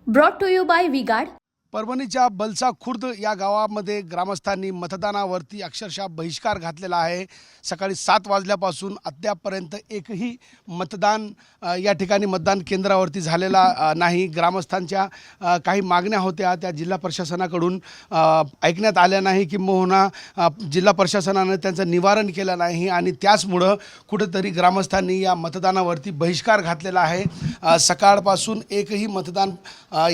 Brought to you by Vigard. परभणीच्या बलसा खुर्द या गावामध्ये ग्रामस्थांनी मतदानावरती अक्षरशः बहिष्कार घातलेला आहे। सकाळी 7 वाजल्यापासून अद्यापपर्यंत एकही मतदान या ठिकाणी मतदान केंद्रावरती झालेला नाही। ग्रामस्थांच्या काही मागण्या होत्या त्या जिल्हा प्रशासनाकडून ऐकण्यात आल्या नाही किंबहुना जिल्हा प्रशासनाने त्यांचं निवारण केलं नाही आणि त्याचमुळे कुठेतरी ग्रामस्थांनी या मतदानावरती बहिष्कार घातलेला आहे। सकाळपासून एकही मतदान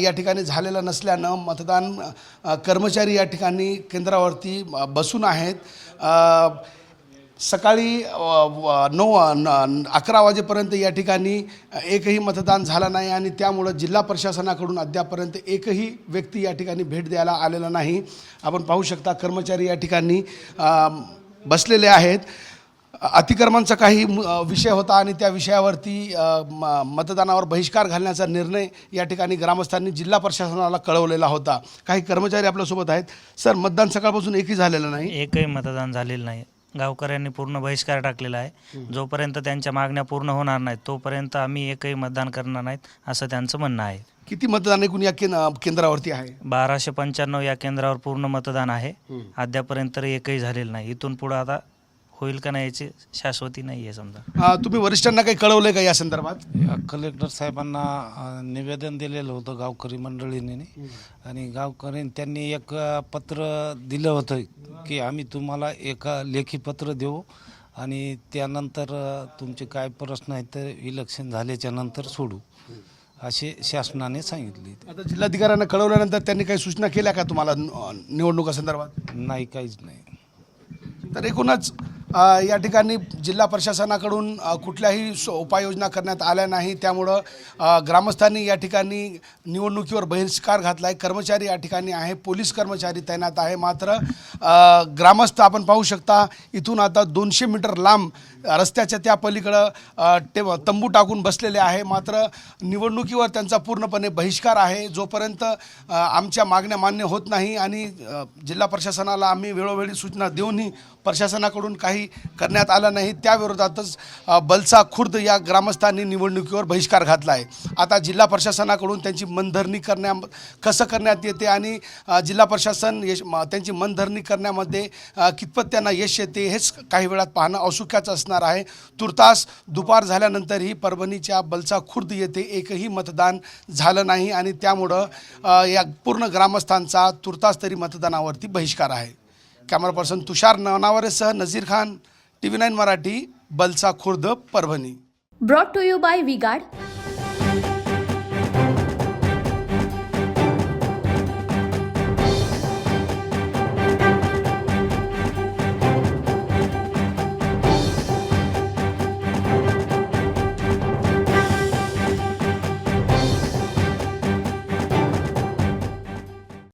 या ठिकाणी झालेलं नसल्यानं मतदान कर्मचारी या ठिकाणी केंद्रावरती बसून आहेत। सकाळी 11 वाजेपर्यंत या ठिकाणी एकही मतदान झालं नाही आणि त्यामुळे जिल्हा प्रशासनाकडून अद्यापपर्यंत एकही व्यक्ती या ठिकाणी भेट द्यायला आलेला नाही। आपण पाहू शकता कर्मचारी या ठिकाणी बसलेले आहेत। अतिक्रमणाचा काही विषय होता आणि त्या विषयावरती मतदानावर बहिष्कार घालण्याचा निर्णय या ठिकाणी ग्रामस्थांनी जिल्हा प्रशासनाला कळवलेला होता। काही कर्मचारी आपल्यासोबत आहेत। सर, मतदान सकाळपासून एकही झालेलं नाही? एकही मतदान झालेलं नाही। गावकऱ्यांनी पूर्ण बहिष्कार टाकलेला आहे। जोपर्यंत त्यांच्या मागण्या पूर्ण होणार नाहीत तोपर्यंत आम्ही एकही मतदान करणार नाहीत असं त्यांचं म्हणणं आहे। किती मतदान एकूण या केंद्रावरती आहे? 1295 या केंद्रावर पूर्ण मतदान आहे। अद्यापर्यंत एकही झालेलं नाही। इथून पुढे आता होईल का नाही याची शाश्वती नाही आहे। समजा तुम्ही वरिष्ठांना काही कळवलंय का या संदर्भात? कलेक्टर साहेबांना निवेदन दिलेलं होतं गावकरी मंडळींनी आणि त्यांनी एक पत्र दिलं होतं की आम्ही तुम्हाला एक लेखी पत्र देऊ आणि त्यानंतर तुमचे काय प्रश्न आहेत ते इलेक्शन झाल्याच्या नंतर सोडू असे शासनाने सांगितले। आता जिल्हाधिकाऱ्यांना कळवल्यानंतर त्यांनी काही सूचना केल्या का तुम्हाला निवडणुका संदर्भात? नाही, काहीच नाही। तर एकूणच या ठिकाणी जिल्हा प्रशासनाकडून कुठल्याही उपाययोजना करण्यात आल्या नाही। त्यामुळं ग्रामस्थांनी या ठिकाणी निवडणुकीवर बहिष्कार घातला आहे। कर्मचारी या ठिकाणी आहे, पोलीस कर्मचारी तैनात आहे। मात्र ग्रामस्थ आपण पाहू शकता इथून आता 200 मीटर लांब रस्त्याच्या त्या पलीकडं तंबू टाकून बसलेले आहे। मात्र निवडणुकीवर त्यांचा पूर्णपणे बहिष्कार आहे। जोपर्यंत आमच्या मागण्या मान्य होत नाही आणि जिल्हा प्रशासनाला आम्ही वेळोवेळी सूचना देऊनही प्रशासनाकडून काही करण्यात आलं नाही, त्याविरोधातच बलसा खुर्द या ग्रामस्थांनी निवडणुकीवर बहिष्कार घातला आहे। आता जिल्हा प्रशासनाकडून त्यांची मनधरणी कसं करण्यात येते आणि जिल्हा प्रशासन त्यांची मनधरणी करण्यामध्ये कितपत त्यांना यश येते हेच काही वेळात पाहणं औत्सुक्याचं असणार आहे। तुर्तास दुपार झाल्यानंतरही परभणीच्या बलसा खुर्द येथे एकही मतदान झालं नाही आणि त्यामुळं या पूर्ण ग्रामस्थांचा तुर्तास तरी मतदानावरती बहिष्कार आहे। कॅमेरा पर्सन तुषार नवनावरेसह Nazir Khan, TV9 Marathi, Balsa Khurd, Parbhani. Brought to you by Vigard.